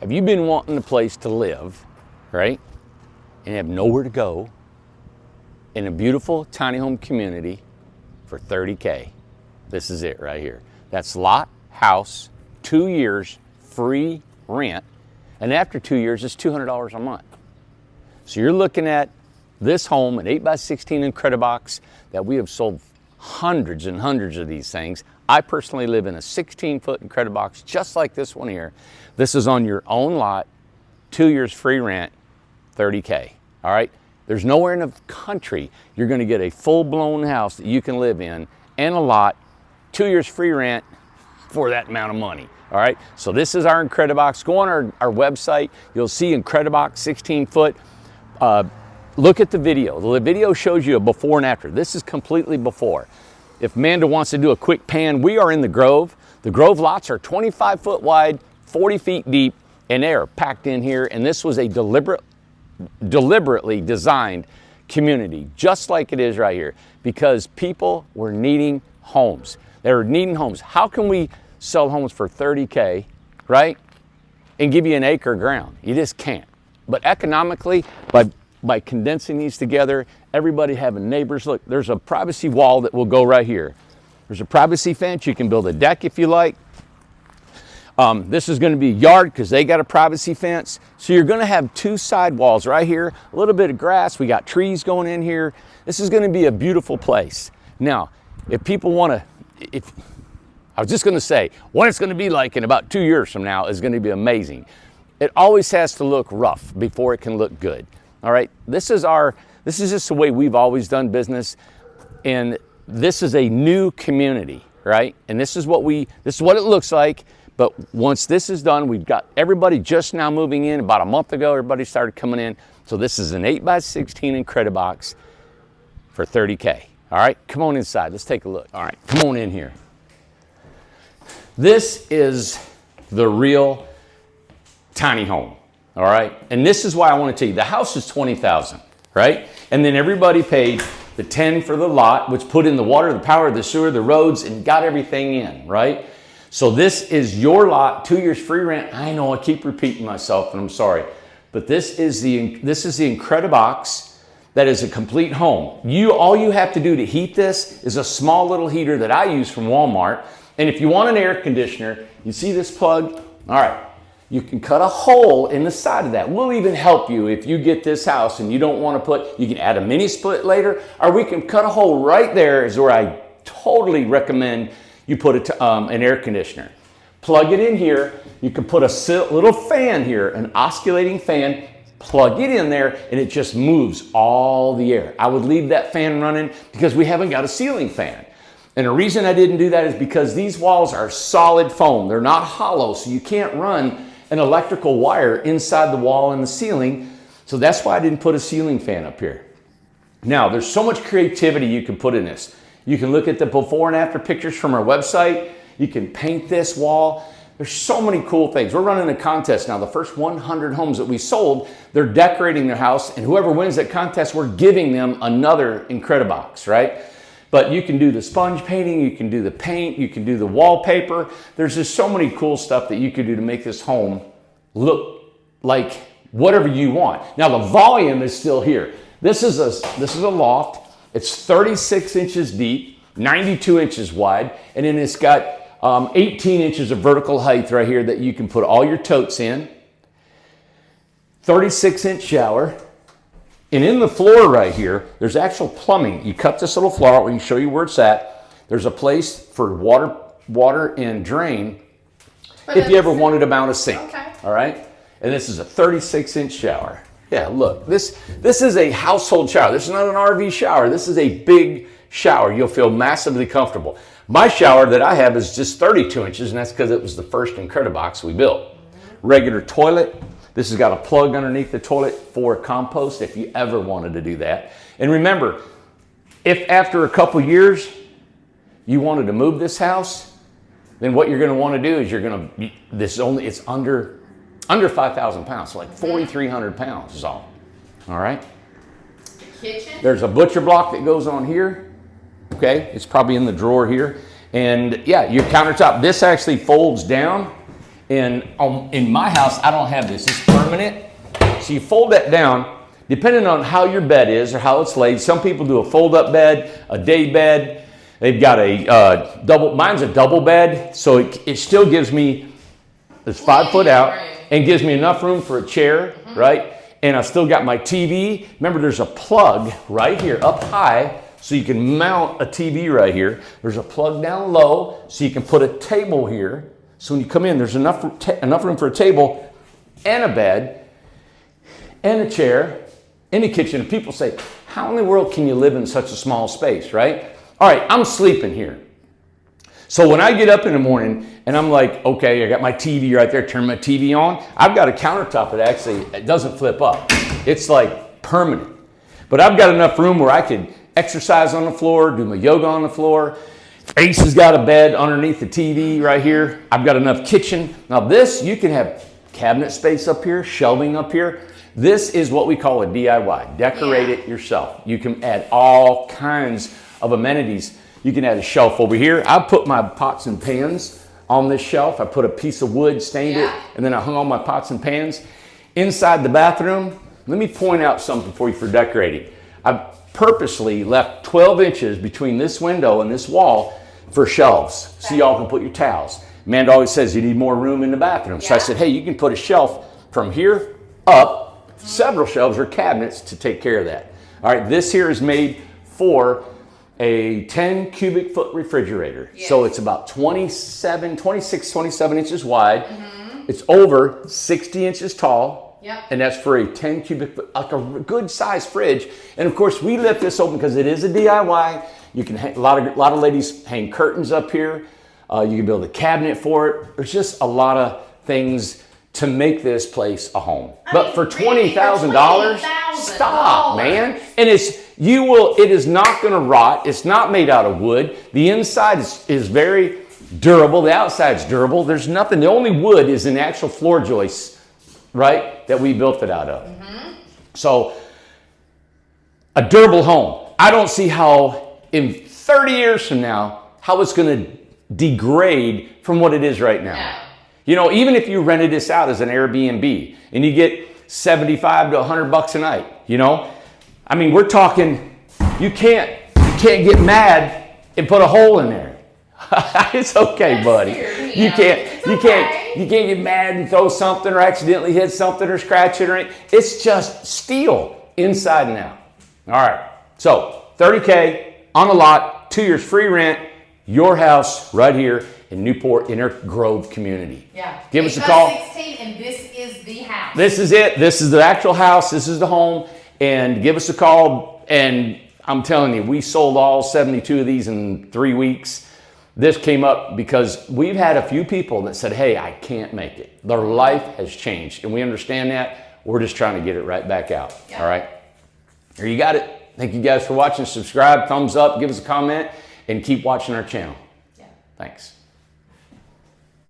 Have you been wanting a place to live, right? And have nowhere to go in a beautiful tiny home community for $30K? This is it right here. That's lot, house, 2 years, free rent. And after 2 years, it's $200 a month. So you're looking at this home, an 8x16 Incred-I-Box that we have sold hundreds and hundreds of these things. I personally live in a 16-foot Incred-I-Box just like this one here. This is on your own lot, 2 years free rent, $30K, all right? There's nowhere in the country you're gonna get a full-blown house that you can live in and a lot, 2 years free rent for that amount of money, all right? So this is our Incred-I-Box. Go on our website, you'll see Incred-I-Box 16-foot. Look at the video. The video shows you a before and after. This is completely before. If Amanda wants to do a quick pan, we are in the Grove. The Grove lots are 25 foot wide, 40 feet deep, and they are packed in here. And this was a deliberately designed community, just like it is right here, because people were needing homes. They were needing homes. How can we sell homes for $30K, right, and give you an acre of ground? You just can't. But economically, by condensing these together, everybody having neighbors. Look, there's a privacy wall that will go right here. There's a privacy fence. You can build a deck if you like. This is going to be a yard because they got a privacy fence. So you're going to have two side walls right here, a little bit of grass. We got trees going in here. This is going to be a beautiful place. Now, if people want to, I was just going to say, what it's going to be like in about 2 years from now is going to be amazing. It always has to look rough before it can look good. All right, this is just the way we've always done business, and this is a new community, right? And this is what it looks like. But once this is done, we've got everybody just now moving in. About a month ago, everybody started coming in. So this is an 8x16 Incred-I-Box for $30K. All right, come on inside. Let's take a look. All right, come on in here. This is the real tiny home. All right, and this is why I want to tell you, the house is $20,000, right? And then everybody paid the $10,000 for the lot, which put in the water, the power, the sewer, the roads, and got everything in, right? So this is your lot, 2 years free rent. I know I keep repeating myself, and I'm sorry, but this is the Incred-I-Box that is a complete home. All you have to do to heat this is a small little heater that I use from Walmart. And if you want an air conditioner, you see this plug? All right. You can cut a hole in the side of that. We'll even help you if you get this house and you don't want to you can add a mini split later, or we can cut a hole right there is where I totally recommend you put an air conditioner. Plug it in here. You can put a little fan here, an oscillating fan, plug it in there, and it just moves all the air. I would leave that fan running because we haven't got a ceiling fan. And the reason I didn't do that is because these walls are solid foam. They're not hollow, so you can't run an electrical wire inside the wall and the ceiling. So that's why I didn't put a ceiling fan up here. Now, there's so much creativity you can put in this. You can look at the before and after pictures from our website. You can paint this wall. There's so many cool things. We're running a contest now. The first 100 homes that we sold, they're decorating their house, and whoever wins that contest, we're giving them another Incred-I-Box, right? But you can do the sponge painting, you can do the paint, you can do the wallpaper. There's just so many cool stuff that you could do to make this home look like whatever you want. Now the volume is still here. This is a loft. It's 36 inches deep, 92 inches wide, and then it's got 18 inches of vertical height right here that you can put all your totes in. 36-inch shower. And in the floor right here, there's actual plumbing. You cut this little floor out, we can show you where it's at. There's a place for water and drain if you ever wanted to mount a sink. Okay. All right? And this is a 36-inch shower. Yeah, look, this is a household shower. This is not an RV shower. This is a big shower. You'll feel massively comfortable. My shower that I have is just 32 inches, and that's because it was the first Incred-I-Box we built. Regular toilet. This has got a plug underneath the toilet for compost if you ever wanted to do that. And remember, if after a couple years you wanted to move this house, then what you're going to want to do is it's under 5,000 pounds, so like 4,300 pounds is all. All right. Kitchen. There's a butcher block that goes on here. Okay, it's probably in the drawer here. And yeah, your countertop. This actually folds down. And in my house, I don't have this. It's permanent. So you fold that down, depending on how your bed is or how it's laid. Some people do a fold-up bed, a day bed. They've got a mine's a double bed, so it still gives me, it's 5 foot out, and gives me enough room for a chair, right? And I still got my TV. Remember, there's a plug right here up high, so you can mount a TV right here. There's a plug down low, so you can put a table here. So when you come in, there's enough room for a table and a bed and a chair in the kitchen. And people say, how in the world can you live in such a small space, right? All right, I'm sleeping here. So when I get up in the morning and I'm like, okay, I got my TV right there, turn my TV on. I've got a countertop that actually, it doesn't flip up. It's like permanent. But I've got enough room where I could exercise on the floor, do my yoga on the floor. Ace has got a bed underneath the TV right here. I've got enough kitchen. Now this, you can have cabinet space up here, shelving up here. This is what we call a DIY. Decorate it yourself. You can add all kinds of amenities. You can add a shelf over here. I put my pots and pans on this shelf. I put a piece of wood, stained it, and then I hung all my pots and pans. Inside the bathroom, let me point out something for you for decorating. I purposely left 12 inches between this window and this wall for shelves, so y'all can put your towels. Amanda always says you need more room in the bathroom. So I said, hey, you can put a shelf from here up, several shelves or cabinets to take care of that. All right, this here is made for a 10 cubic foot refrigerator. So it's about 27 inches wide. It's over 60 inches tall. And that's for a 10 cubic foot, like a good size fridge. And of course, we left this open because it is a DIY. You can hang, a lot of ladies hang curtains up here. You can build a cabinet for it. There's just a lot of things to make this place a home. But for $20,000, stop, man. And it is not going to rot. It's not made out of wood. The inside is very durable. The outside's durable. There's nothing. The only wood is an actual floor joist, right, that we built it out of. So a durable home. I don't see how in 30 years from now, how it's going to degrade from what it is right now. No. You know, even if you rented this out as an Airbnb and you get 75 to 100 bucks a night, you know, I mean, we're talking, you can't get mad and put a hole in there. It's okay, buddy. You can't get mad and throw something or accidentally hit something or scratch it or anything. It's just steel inside and out. All right. So $30K on the lot, 2 years free rent, your house right here in Newport Inner Grove community. Give us a call. 8’16, and this is the house. This is it. This is the actual house. This is the home. And give us a call. And I'm telling you, we sold all 72 of these in 3 weeks. This came up because we've had a few people that said, hey, I can't make it. Their life has changed. And we understand that. We're just trying to get it right back out. All right. Here you got it. Thank you guys for watching. Subscribe, thumbs up, give us a comment, and keep watching our channel. Thanks.